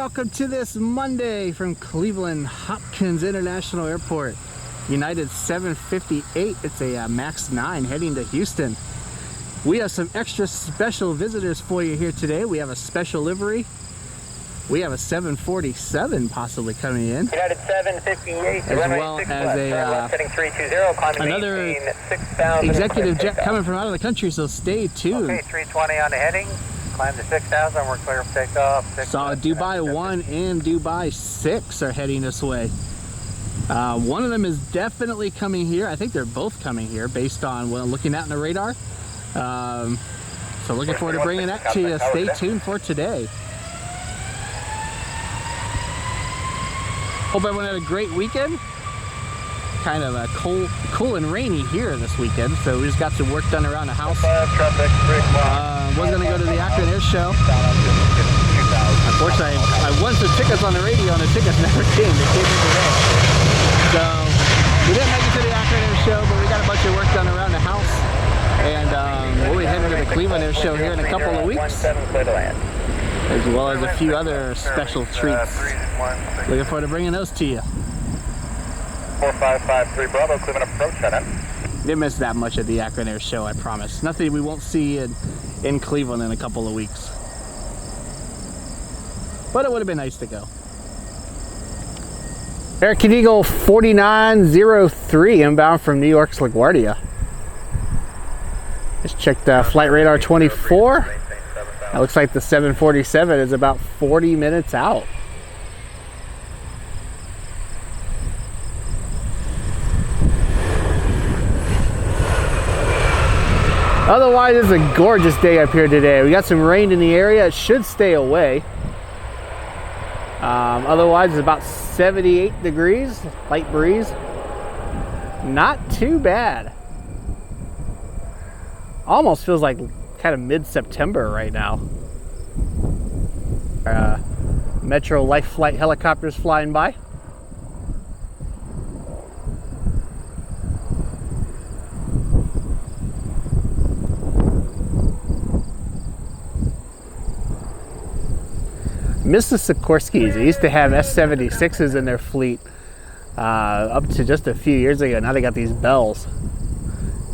welcome to this Monday from Cleveland Hopkins International Airport. United 758, it's a MAX 9 heading to Houston. We have some extra special visitors for you here today. We have a special livery. We have a 747 possibly coming in. United 758, as well as another executive jet coming from out of the country, so stay tuned. Okay, 320 on the heading. Climb to 6,000, we're clear for takeoff. Saw Dubai 1 and Dubai 6 are heading this way. One of them is definitely coming here. I think they're both coming here based on what I'm looking at in the radar. So looking forward to bringing that to you. Stay tuned for today. Hope everyone had a great weekend. Kind of cool and rainy here this weekend, so we just got some work done around the house. Was gonna go to the Akron Air Show. Unfortunately, I won some tickets on the radio, and the tickets never came. They came in today. So we didn't make it to the Akron Air Show, but we got a bunch of work done around the house, and we'll be heading to the Cleveland Air Show here in a couple of weeks, as well as a few other special treats. Looking forward to bringing those to you. 4553 Bravo, Cleveland approach, head in. Didn't miss that much at the Akron Air Show, I promise. Nothing we won't see in Cleveland in a couple of weeks. But it would have been nice to go. American Eagle 4903 inbound from New York's LaGuardia. Just checked flight radar 24. It looks like the 747 is about 40 minutes out. Otherwise, it's a gorgeous day up here today. We got some rain in the area. It should stay away. Otherwise, it's about 78 degrees, light breeze. Not too bad. Almost feels like kind of mid-September right now. Metro Life Flight helicopters flying by. Miss the Sikorsky's. They used to have S-76s in their fleet up to just a few years ago. Now they got these Bells.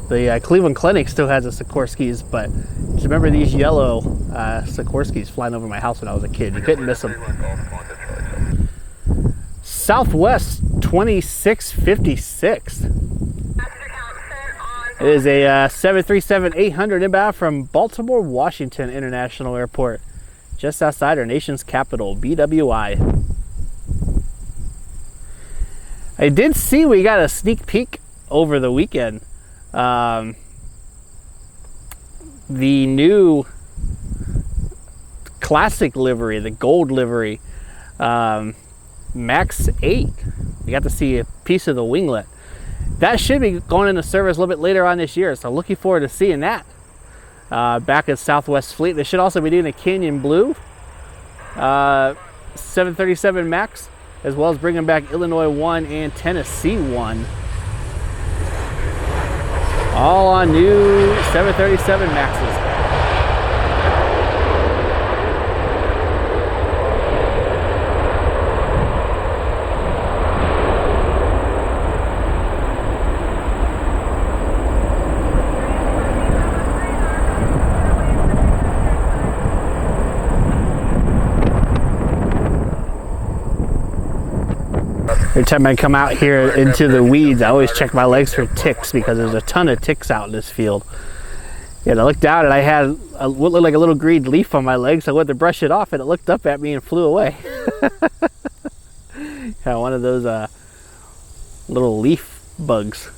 The Cleveland Clinic still has a Sikorsky's, but just remember these yellow Sikorsky's flying over my house when I was a kid. You couldn't miss them. Southwest 2656. It is a 737-800 inbound from Baltimore, Washington International Airport, just outside our nation's capital, BWI. I did see we got a sneak peek over the weekend. The new classic livery, the gold livery, MAX 8. We got to see a piece of the winglet. That should be going into service a little bit later on this year, so looking forward to seeing that. Back at Southwest Fleet. They should also be doing a Canyon Blue 737 MAX, as well as bringing back Illinois 1 and Tennessee 1. All on new 737 MAXs. Every time I come out here into the weeds, I always check my legs for ticks because there's a ton of ticks out in this field. And I looked down and I had what looked like a little green leaf on my leg, so I went to brush it off and it looked up at me and flew away. Yeah, one of those little leaf bugs.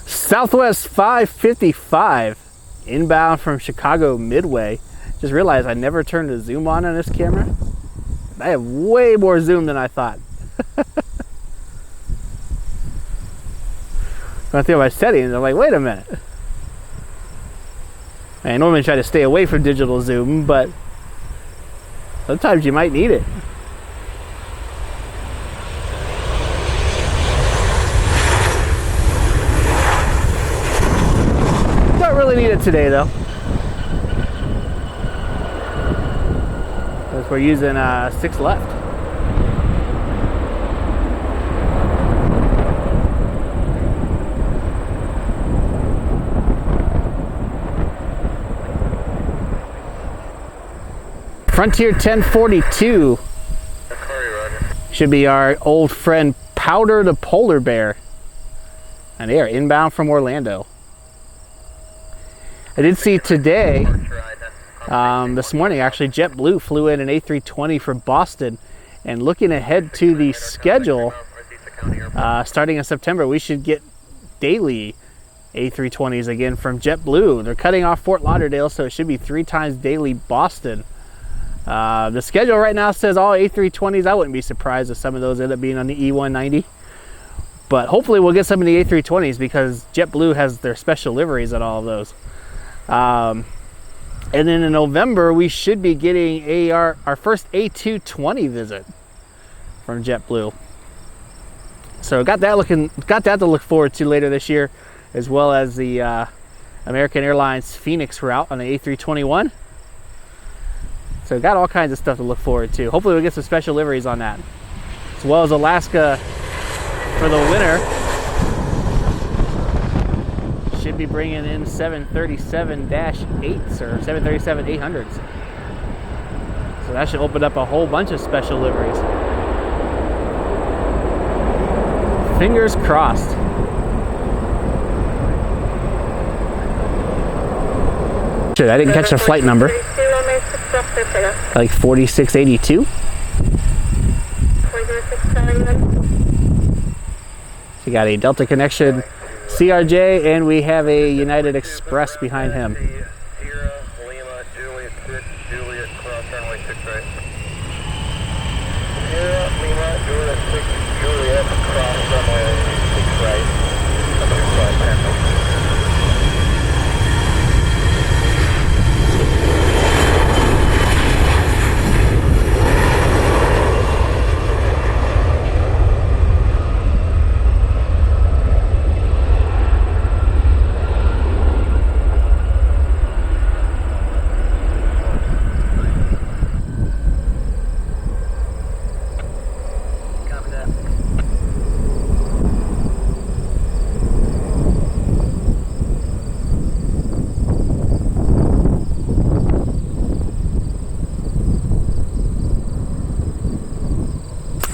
Southwest 555 inbound from Chicago Midway. Just realized I never turned the zoom on this camera. I have way more zoom than I thought. When I think of my settings, I'm like, wait a minute. I normally try to stay away from digital zoom, but sometimes you might need it. Don't really need it today, though. since we're using 6 left. Frontier 1042 should be our old friend Powder the Polar Bear, and they are inbound from Orlando. I did see today, this morning actually, JetBlue flew in an A320 from Boston, and looking ahead to the schedule, starting in September, we should get daily A320s again from JetBlue. They're cutting off Fort Lauderdale, so it should be 3 times daily Boston. The schedule right now says all A320s. I wouldn't be surprised if some of those end up being on the E190. But hopefully we'll get some of the A320s because JetBlue has their special liveries on all of those. And then in November, we should be getting our first A220 visit from JetBlue. So got that to look forward to later this year, as well as the American Airlines Phoenix route on the A321. So got all kinds of stuff to look forward to. Hopefully we'll get some special liveries on that. As well as Alaska for the winter. Should be bringing in 737-8s or 737-800s. So that should open up a whole bunch of special liveries. Fingers crossed. Shit, I didn't catch the flight number. Like 4682. So we got a Delta connection CRJ, and we have a United Express behind him.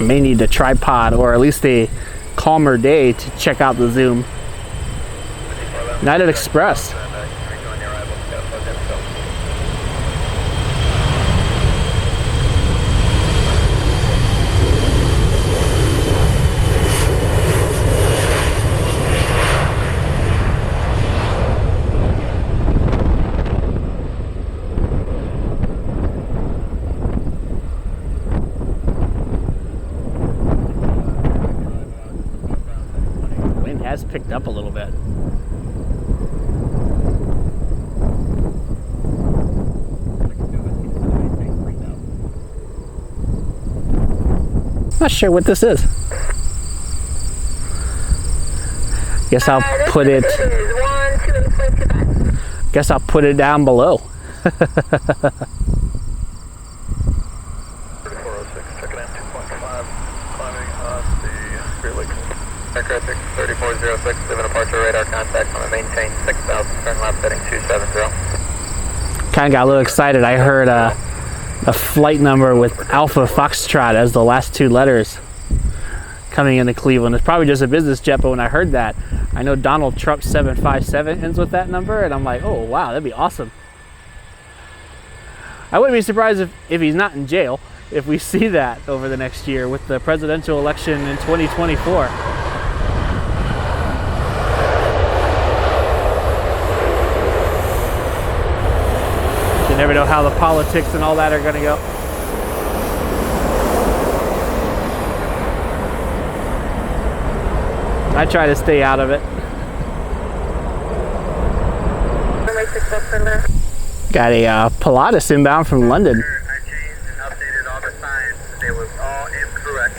May need a tripod or at least a calmer day to check out the zoom. United Express. Has picked up a little bit. Not sure what this is. Guess I'll put it. Guess I'll put it down below. Aircraft 3406, given departure radar contact on the maintain 6000, current lap heading 270. Kind of got a little excited. I heard a flight number with Alpha Foxtrot as the last 2 letters coming into Cleveland. It's probably just a business jet, but when I heard that, I know Donald Trump 757 ends with that number, and I'm like, oh wow, that'd be awesome. I wouldn't be surprised if he's not in jail, if we see that over the next year with the presidential election in 2024. You never know how the politics and all that are going to go. I try to stay out of it. Got a PILATUS inbound from London. I changed and updated all the signs. It was all incorrect.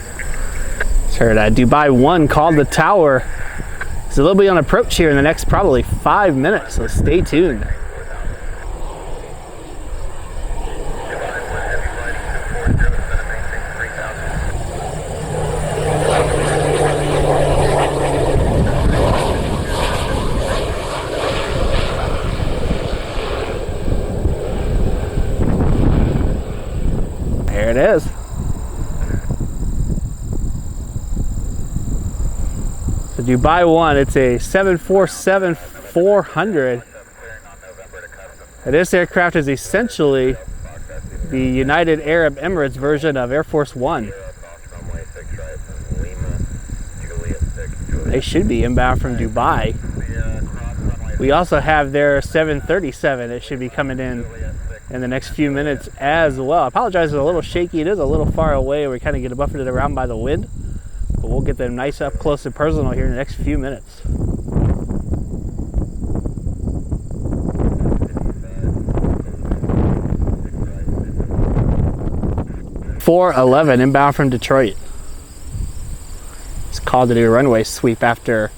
Heard Dubai 1 called the tower. So they'll be on approach here in the next probably 5 minutes, so stay tuned. There it is. So Dubai 1, it's a 747-400. This aircraft is essentially the United Arab Emirates version of Air Force One. They should be inbound from Dubai. We also have their 737. It should be coming in the next few minutes as well. I apologize, it's a little shaky. It is a little far away. We kind of get buffeted around by the wind. But we'll get them nice up close and personal here in the next few minutes. 411 inbound from Detroit. It's called to do a runway sweep after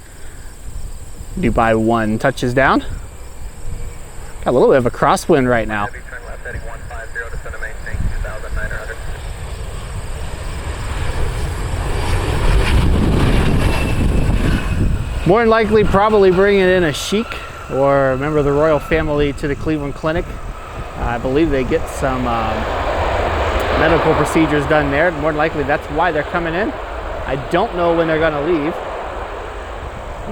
Dubai 1 touches down. Got a little bit of a crosswind right now. More than likely, probably bringing in a sheik or a member of the royal family to the Cleveland Clinic. I believe they get some medical procedures done there. More than likely, that's why they're coming in. I don't know when they're going to leave.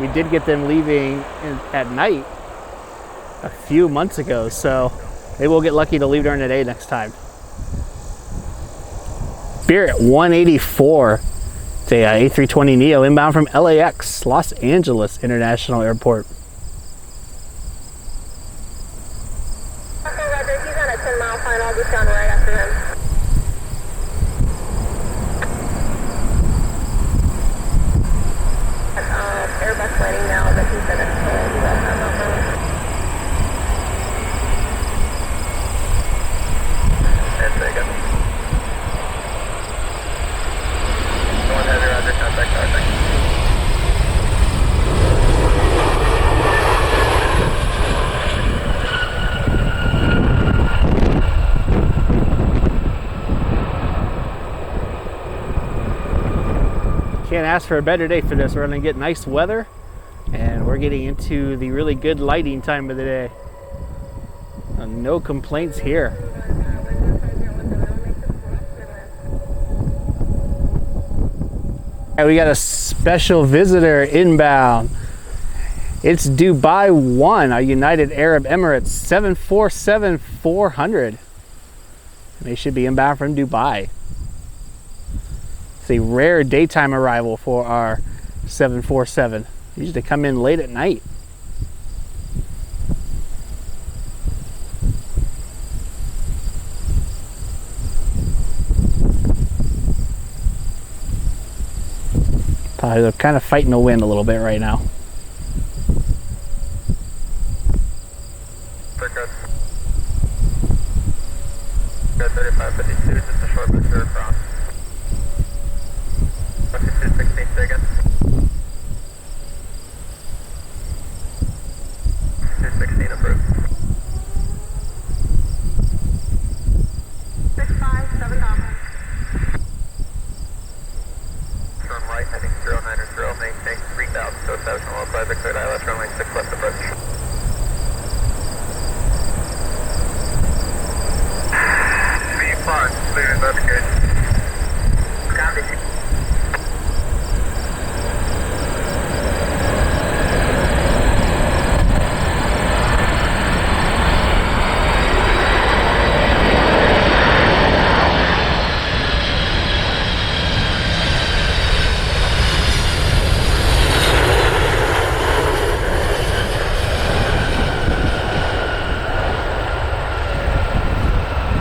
We did get them leaving at night a few months ago, so maybe we'll get lucky to leave during the day next time. Spirit 184. It's a A320neo inbound from LAX, Los Angeles International Airport. Okay, Roger. He's on a 10-mile final, just down right after him. Airbus landing now, but he's in a 10-mile final. 10 seconds. One heavy, Roger. Contact crossing. Can't ask for a better day for this. We're going to get nice weather, and we're getting into the really good lighting time of the day. No complaints here. We got a special visitor inbound. It's Dubai 1, a United Arab Emirates 747-400. They should be inbound from Dubai. It's a rare daytime arrival for our 747. Usually they come in late at night. They're kind of fighting the wind a little bit right now. Good. 3552, just a short picture across. 16 seconds. 216 approved. 657. Turn right, heading 090, maintain 3000, so establishment will apply the cleared ILS runway 6 left approach. V5, clear investigation. Copy.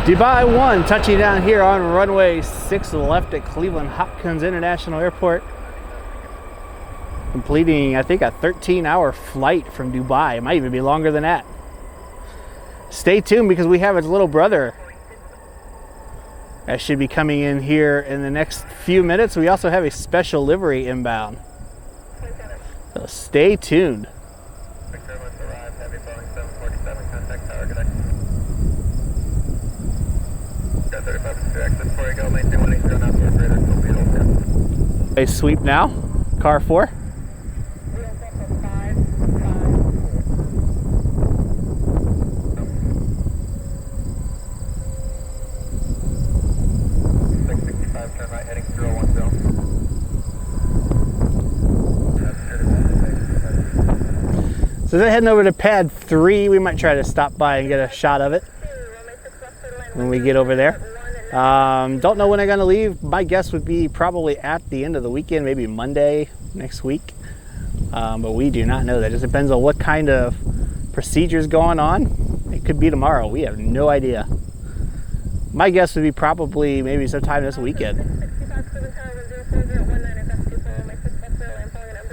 Dubai 1 touching down here on runway 6 left at Cleveland Hopkins International Airport. Completing, I think, a 13-hour flight from Dubai. It might even be longer than that. Stay tuned because we have its little brother that should be coming in here in the next few minutes. We also have a special livery inbound. So stay tuned. A sweep now, car 4. So they're heading over to pad 3. We might try to stop by and get a shot of it when we get over there. Don't know when they're gonna leave. My guess would be probably at the end of the weekend, maybe Monday next week. But we do not know that. It just depends on what kind of procedures going on. It could be tomorrow. We have no idea. My guess would be probably maybe sometime this weekend.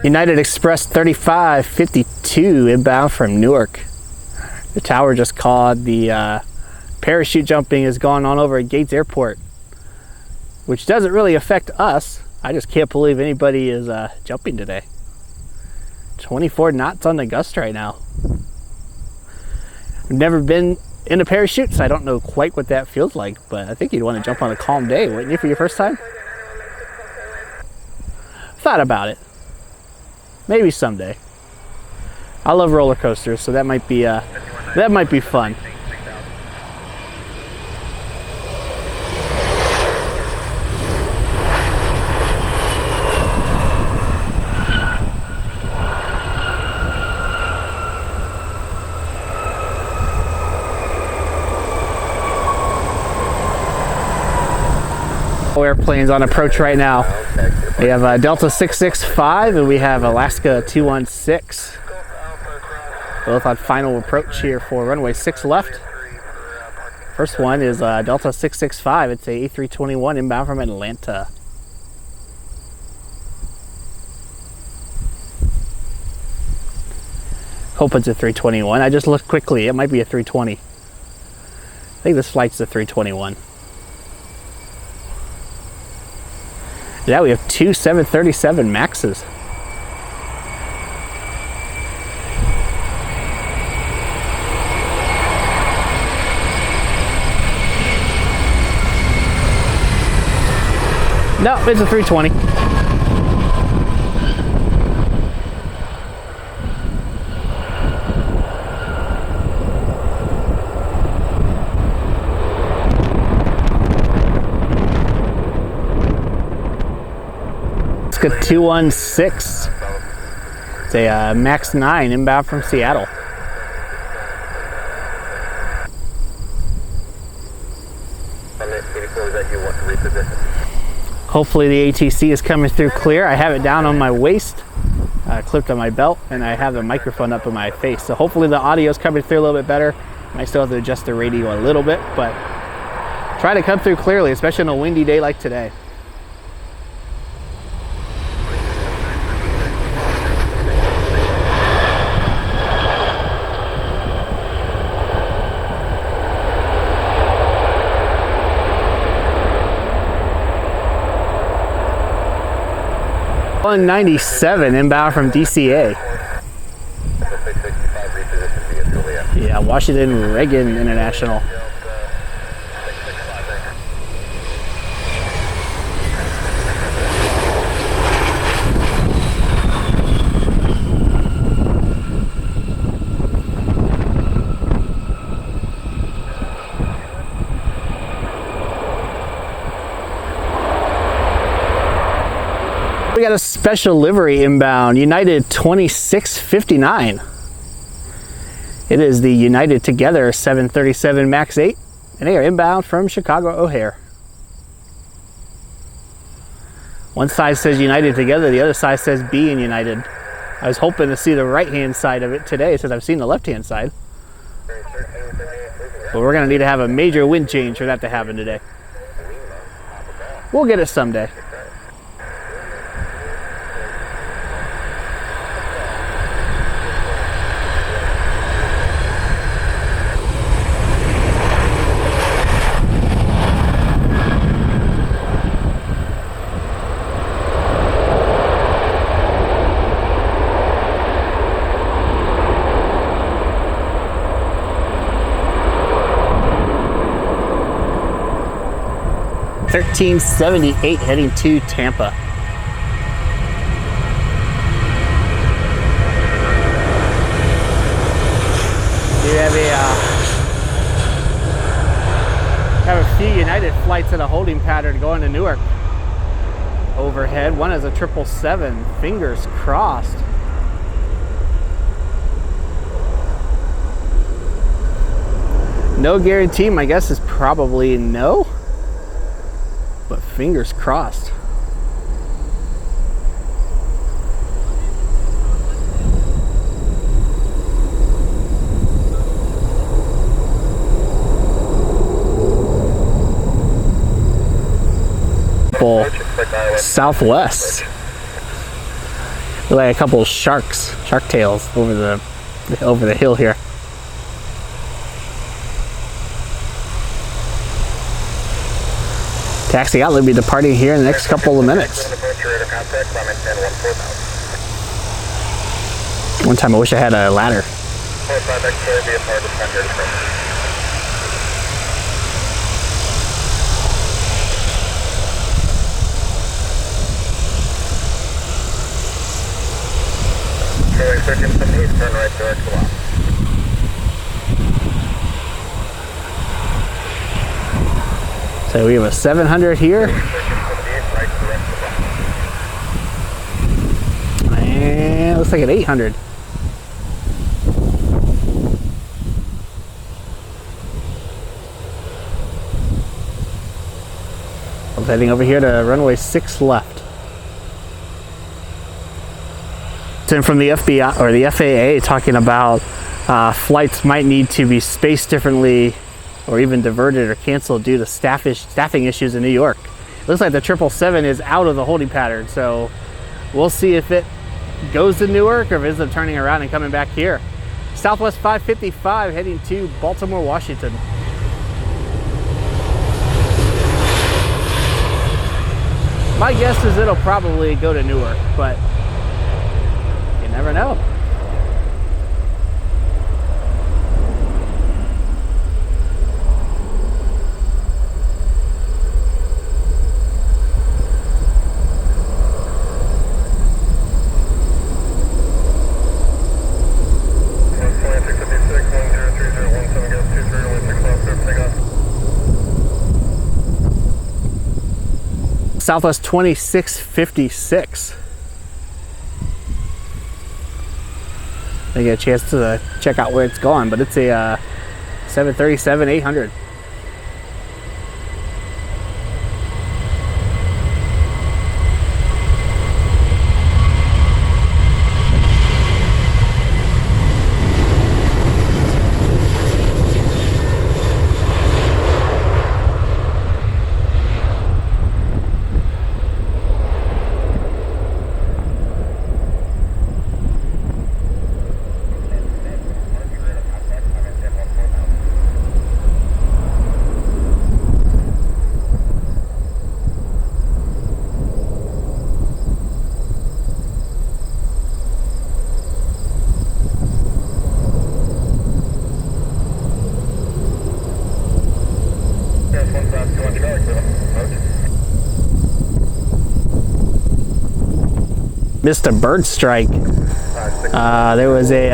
United Express 3552 inbound from Newark. The tower just called. The parachute jumping is going on over at Gates Airport, which doesn't really affect us. I just can't believe anybody is jumping today. 24 knots on the gust right now. I've never been in a parachute, so I don't know quite what that feels like, but I think you'd want to jump on a calm day, wouldn't you, for your first time? Thought about it. Maybe someday. I love roller coasters, so that might be fun. Airplanes on approach right now. We have Delta 665 and we have Alaska 216. Both on final approach here for runway 6 left. First one is Delta 665. It's a A321 inbound from Atlanta. Hope it's a 321. I just looked quickly. It might be a 320. I think this flight's a 321. Yeah, we have 2 737 Maxes. No, it's a 320. It's a 216. It's a Max 9 inbound from Seattle. Hopefully the ATC is coming through clear. I have it down on my waist, clipped on my belt, and I have the microphone up in my face. So hopefully the audio is coming through a little bit better. I still have to adjust the radio a little bit, but try to come through clearly, especially on a windy day like today. $197 inbound from DCA. Yeah, Washington Reagan International. We got a special livery inbound, United 2659. It is the United Together 737 MAX 8, and they are inbound from Chicago O'Hare. One side says United Together, the other side says Be in United. I was hoping to see the right-hand side of it today since I've seen the left-hand side. But we're gonna need to have a major wind change for that to happen today. We'll get it someday. $13.78 heading to Tampa. We have a few United flights in a holding pattern going to Newark. Overhead, one is a 777. Fingers crossed. No guarantee, my guess is probably no. But fingers crossed. Southwest. Look like a couple of shark tails over the hill here. Taxi out will be departing here in the next couple of minutes. One time I wish I had a ladder. Turn right direct to left. So we have a 700 here. And it looks like an 800. I'm heading over here to runway 6 left. And from the FBI or the FAA talking about flights might need to be spaced differently or even diverted or canceled due to staffing issues in New York. Looks like the 777 is out of the holding pattern, so we'll see if it goes to Newark or if it ends up turning around and coming back here. Southwest 555 heading to Baltimore, Washington. My guess is it'll probably go to Newark, but you never know. Southwest 2656. I get a chance to check out where it's going, but it's a 737-800. Missed a bird strike. There was a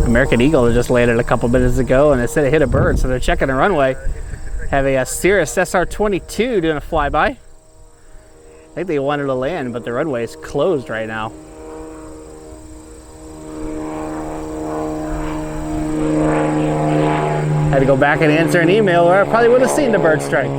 American Eagle that just landed a couple minutes ago, and it said it hit a bird, so they're checking the runway. Have a CIRRUS SR-22 doing a flyby. I think they wanted to land, but the runway is closed right now. Had to go back and answer an email, or I probably would have seen the bird strike.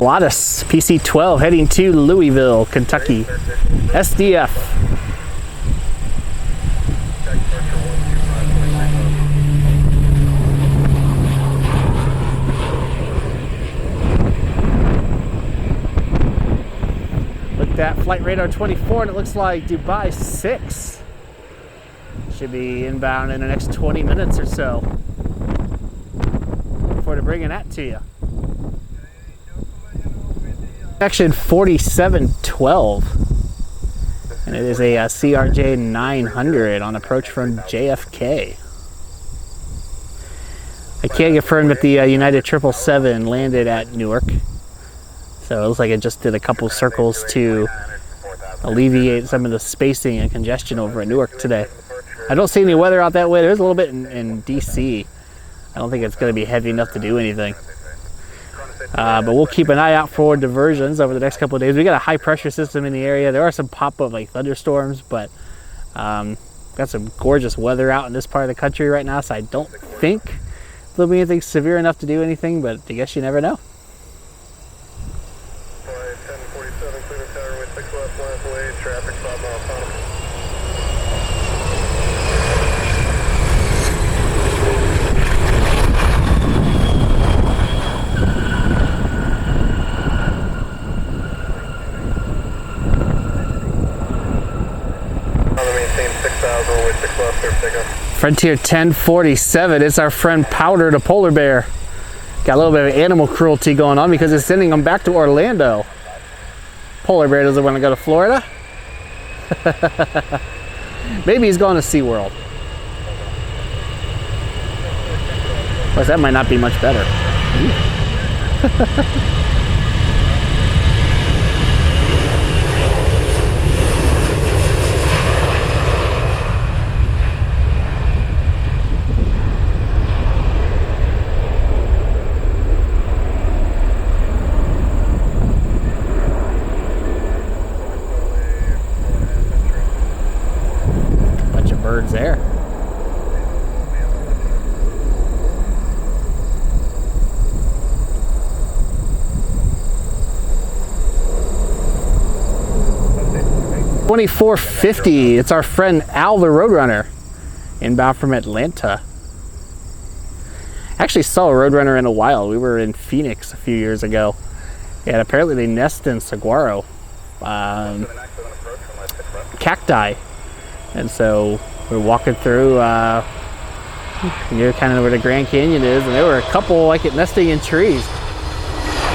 PILATUS PC-12 heading to Louisville, Kentucky. SDF. Looked at flight radar 24 and it looks like Dubai 6. Should be inbound in the next 20 minutes or so. Looking forward to bringing that to you. Section 4712, and it is a CRJ 900 on approach from JFK. I can't confirm that the United 777 landed at Newark, so it looks like it just did a couple circles to alleviate some of the spacing and congestion over at Newark today. I don't see any weather out that way. There's a little bit in DC. I don't think it's going to be heavy enough to do anything. But we'll keep an eye out for diversions over the next couple of days. We got a high pressure system in the area. There are some pop-up like thunderstorms, but got some gorgeous weather out in this part of the country right now, so I don't think there'll be anything severe enough to do anything, but I guess you never know. 1047, clear tower with 6 left, left away, traffic 5 miles on. Frontier 1047, it's our friend Powder the polar bear. Got a little bit of animal cruelty going on because it's sending them back to Orlando. Polar bear doesn't want to go to Florida. Maybe he's going to SeaWorld. Plus, that might not be much better. Birds there. $24.50. It's our friend Al the Roadrunner, inbound from Atlanta. I actually saw a Roadrunner in a while. We were in Phoenix a few years ago, and apparently they nest in saguaro cacti, and so we're walking through near kind of where the Grand Canyon is, and there were a couple like it nesting in trees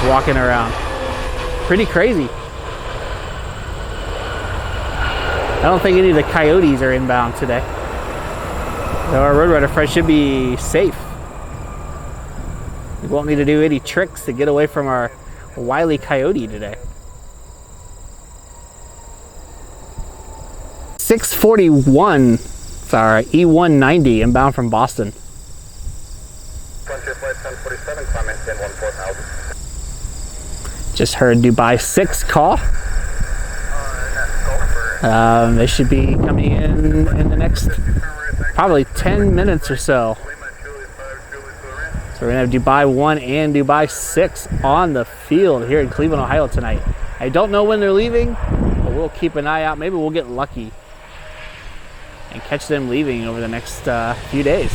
walking around. Pretty crazy. I don't think any of the coyotes are inbound today, so our Roadrunner friend should be safe. We won't need to do any tricks to get away from our wily coyote today. 641. Sorry, E190 inbound from Boston. Frontier flight 1047, climb maintain 14,000. Just heard Dubai 6 call. They should be coming in the next probably 10 minutes or so. So we're gonna have Dubai 1 and Dubai 6 on the field here in Cleveland, Ohio tonight. I don't know when they're leaving, but we'll keep an eye out. Maybe we'll get lucky and catch them leaving over the next few days.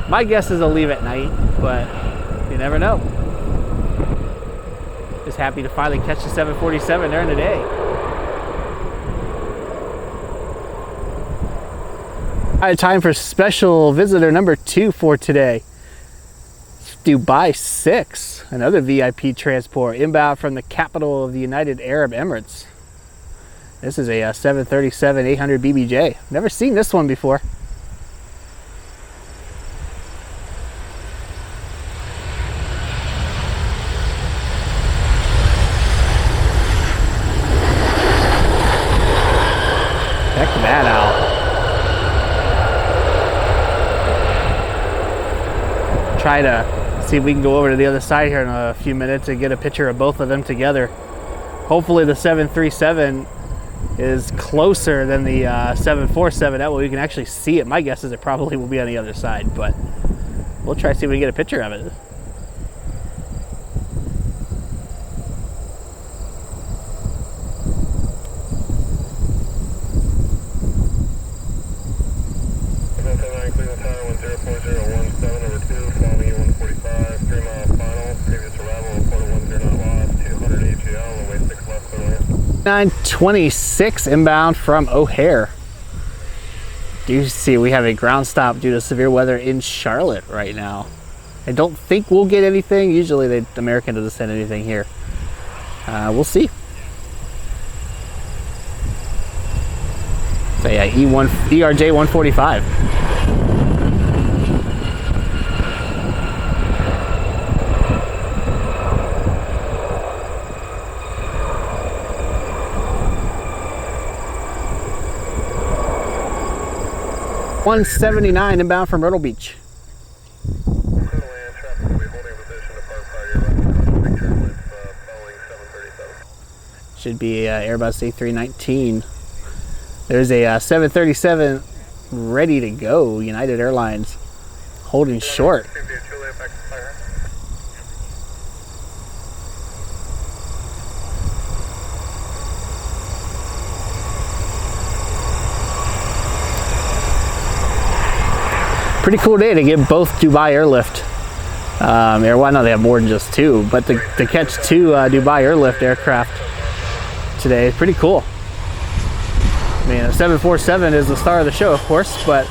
My guess is they'll leave at night, but you never know. Just happy to finally catch the 747 during the day. All right, time for special visitor number 2 for today. Dubai 6, another VIP transport, inbound from the capital of the United Arab Emirates. This is a 737-800 BBJ. Never seen this one before. Check that out. Try to see if we can go over to the other side here in a few minutes and get a picture of both of them together. Hopefully the 737 is closer than the 747. That way we can actually see it. My guess is it probably will be on the other side, but we'll try to see if we can get a picture of it. over 2, following E145, 3 mile final, previous arrival, report 10 not lost, 200 AGL, away 6 left, 926 inbound from O'Hare. Do you see we have a ground stop due to severe weather in Charlotte right now? I don't think we'll get anything. Usually the American doesn't send anything here. We'll see. So yeah, ERJ 145. 179 inbound from Myrtle Beach. Land traffic will be holding position to park prior around picture with Boeing 737. Should be Airbus A319. There's a 737 ready to go. United Airlines holding short. Pretty cool day to get both Dubai airlift. Well, no, they have more than just two, but to catch two Dubai airlift aircraft today is pretty cool. I mean, the 747 is the star of the show, of course, but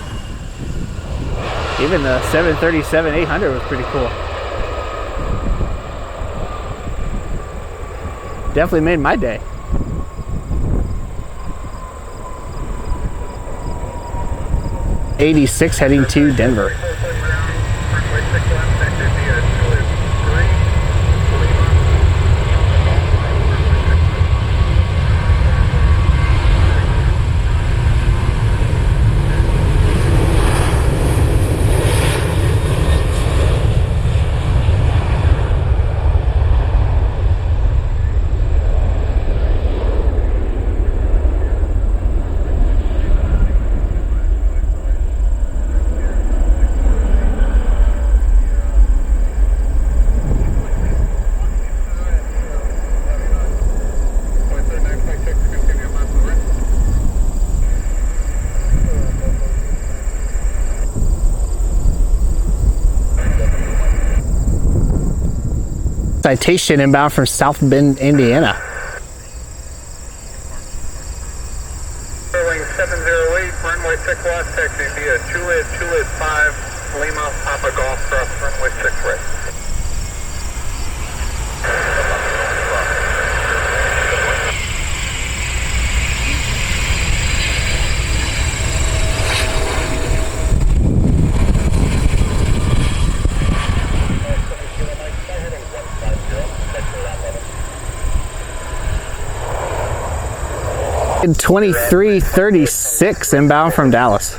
even the 737-800 was pretty cool. Definitely made my day. '86 heading to Denver. Citation inbound from South Bend, Indiana. Boeing 708, runway 6 left, taxi via Juliet 5, Lima, Papa Golf, cross runway 6 right. In 2336 inbound from Dallas.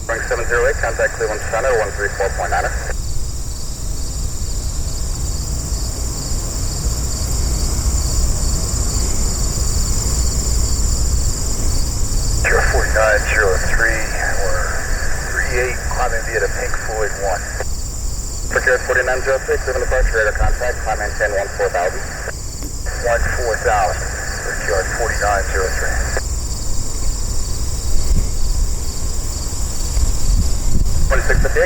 Boeing 708, contact Cleveland Center, 134.9er. Zero 4903 or 38, climbing via the Pink Floyd 1. Procure 4906, given departure radar contact, climb maintain 14,000. 14,000, procure 4903.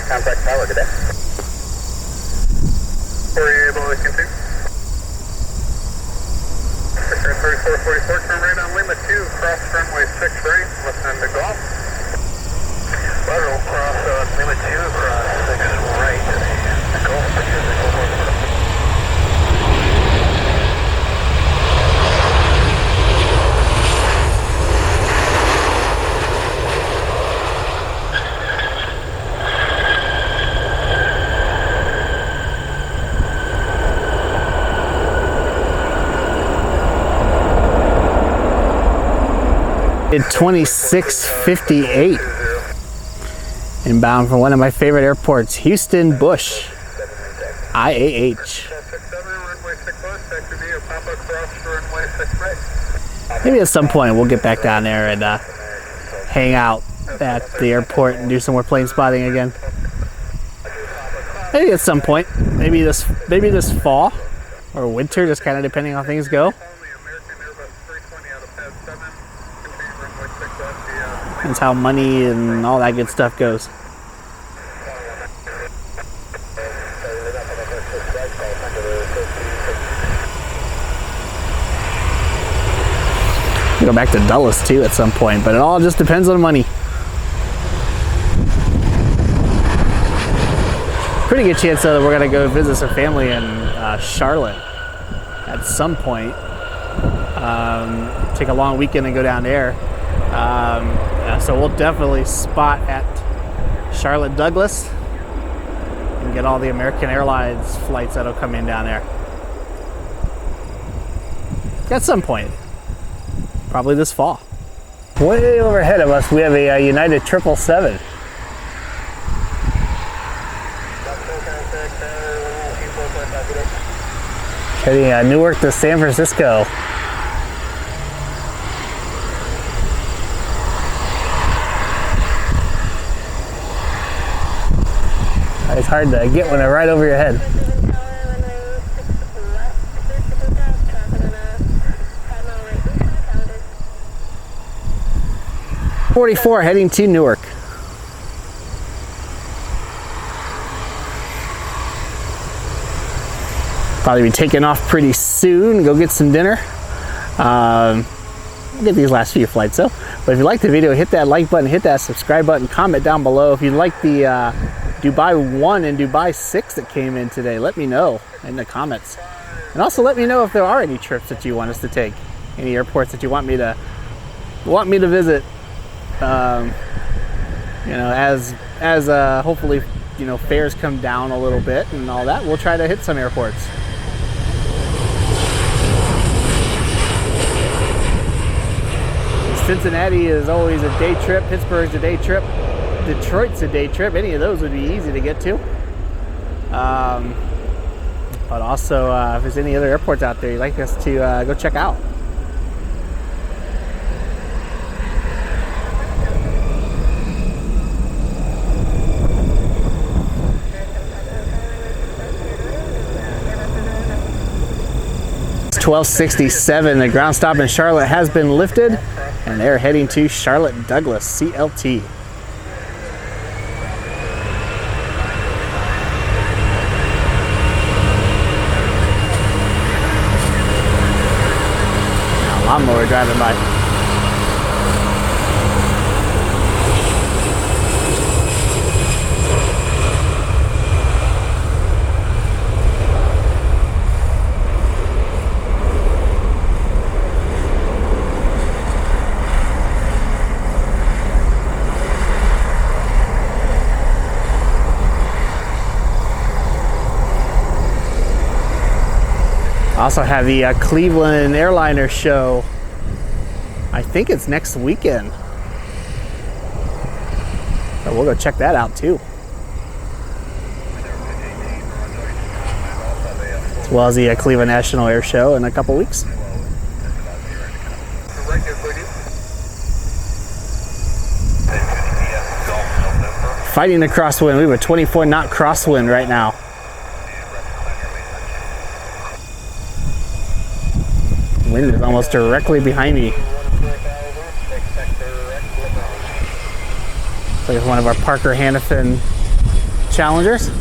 Contact tower, good day. Were you able to continue? Procure 3444, turn right on Lima 2, cross runway 6 right, left end to Golf. Lateral cross on Lima 2, cross 6 right, the Golf, procure the Golf. At 2658 inbound from one of my favorite airports, Houston Bush IAH. Maybe at some point we'll get back down there and hang out at the airport and do some more plane spotting again. Maybe at some point, maybe this fall or winter, just kind of depending on how things go. That's how money and all that good stuff goes. We'll go back to Dulles too at some point, but it all just depends on money. Pretty good chance though that we're gonna go visit some family in Charlotte at some point. Take a long weekend and go down there. So we'll definitely spot at Charlotte Douglas and get all the American Airlines flights that'll come in down there at some point. probably this fall. Way overhead of us, we have a United 777. Heading Newark to San Francisco. It's hard to get when they're right over your head. 44 heading to Newark. Probably be taking off pretty soon. Go get some dinner. We'll get these last few flights though. But if you like the video, hit that like button, hit that subscribe button, comment down below. If you like the Dubai 1 and Dubai 6 that came in today, let me know in the comments. And also let me know if there are any trips that you want us to take, any airports that you want me to visit. You know, as hopefully, you know, fares come down a little bit and all that, we'll try to hit some airports. Cincinnati is always a day trip. Pittsburgh's a day trip. Detroit's a day trip. Any of those would be easy to get to. But also, if there's any other airports out there you'd like us to go check out. It's 12:67. The ground stop in Charlotte has been lifted, and they're heading to Charlotte Douglas CLT. Lawnmower driving by. Also have the Cleveland Airliner show. I think it's next weekend. So we'll go check that out too. As well as the Cleveland National Air Show in a couple weeks. Fighting the crosswind. We have a 24 knot crosswind right now. Wind is almost directly behind me. Like it's one of our Parker Hannifin Challengers.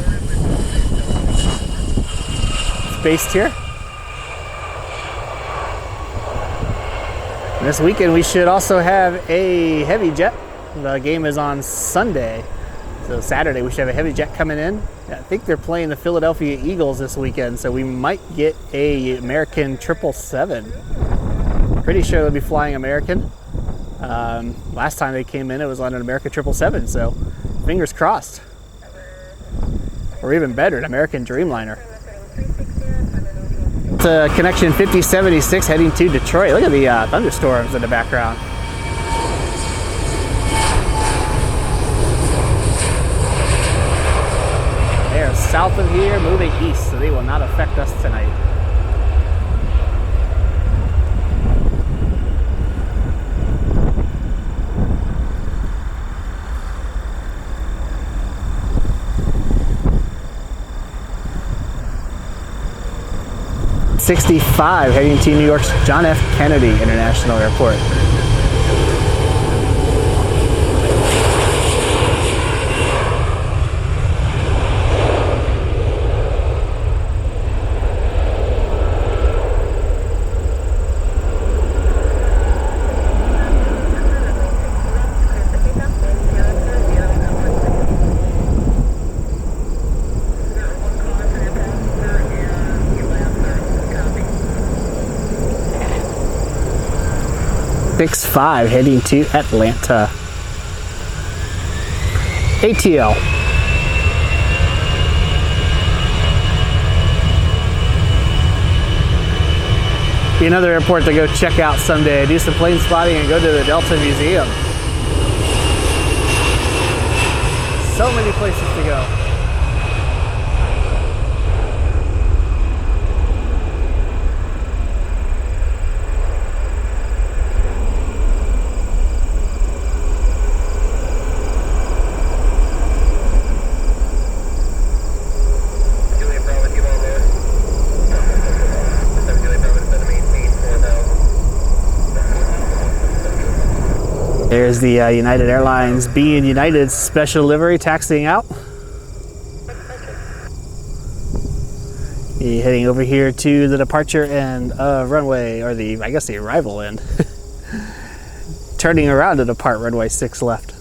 It's based here. And this weekend we should also have a heavy jet. The game is on Sunday. So Saturday we should have a heavy jet coming in. I think they're playing the Philadelphia Eagles this weekend, so we might get a American 777. Pretty sure they'll be flying American. Last time they came in, it was on an American 777, so fingers crossed. Or even better, an American Dreamliner. It's a connection 5076 heading to Detroit. Look at the thunderstorms in the background. They are south of here, moving east, so they will not affect us tonight. .65 heading to New York's John F. Kennedy International Airport. .65 heading to Atlanta. ATL. Be another airport to go check out someday. Do some plane spotting and go to the Delta Museum. So many places to go. There's the United Airlines being United special livery taxiing out. Heading over here to the departure end of runway, or the, I guess the arrival end. Turning around to depart runway 6 left.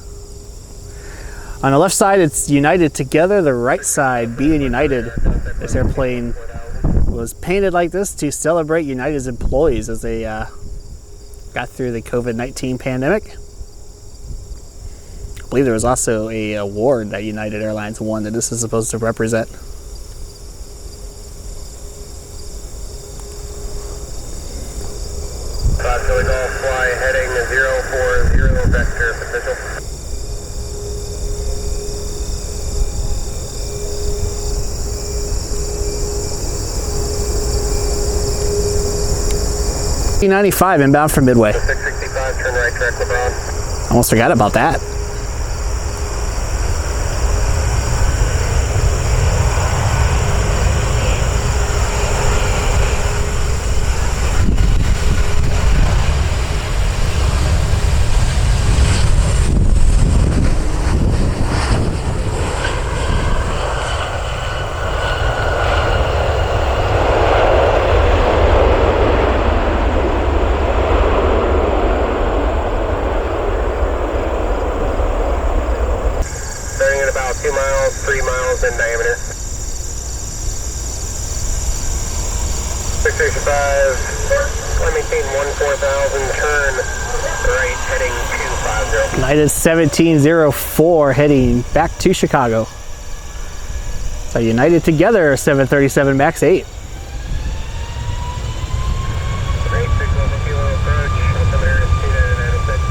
On the left side, it's United together. The right side, being United. This airplane was painted like this to celebrate United's employees as they got through the COVID-19 pandemic. I believe there was also a award that United Airlines won that this is supposed to represent. Foxtrot Golf fly heading 040 vector potential. E95 inbound from Midway. 665, turn right track LeBron. Almost forgot about that. Starting at about 2 miles, 3 miles in diameter. 665, I maintain 14,000, turn right heading 250. United 1704 heading back to Chicago. So United together 737 MAX 8. Great, 611 kilo approach, altimeter is 2996.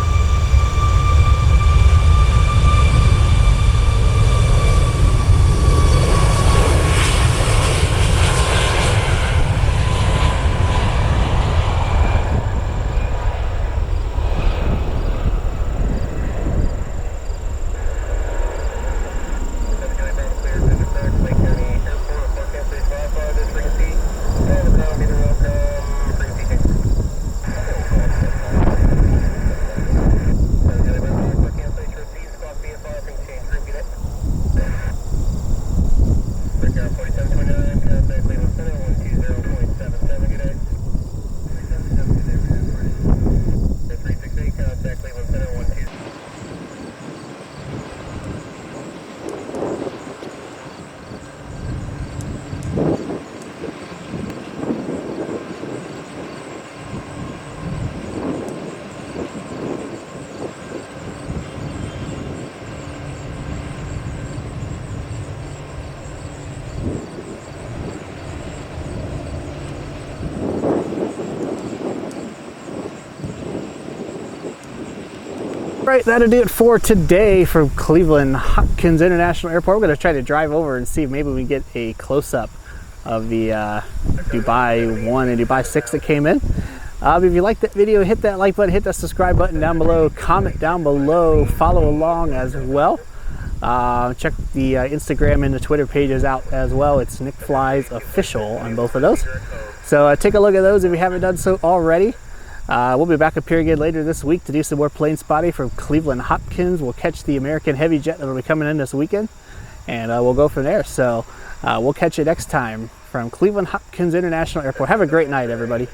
Right, that'll do it for today from Cleveland Hopkins International Airport. We're going to try to drive over and see if maybe we can get a close-up of the Dubai 1 and Dubai 6 that came in. If you like that video, hit that like button, hit that subscribe button down below, comment down below, follow along as well. Check the Instagram and the Twitter pages out as well. It's Nick Flies Official on both of those. So take a look at those if you haven't done so already. We'll be back up here again later this week to do some more plane spotting from Cleveland Hopkins. We'll catch the American heavy jet that'll be coming in this weekend, and we'll go from there. So we'll catch you next time from Cleveland Hopkins International Airport. Have a great night, everybody.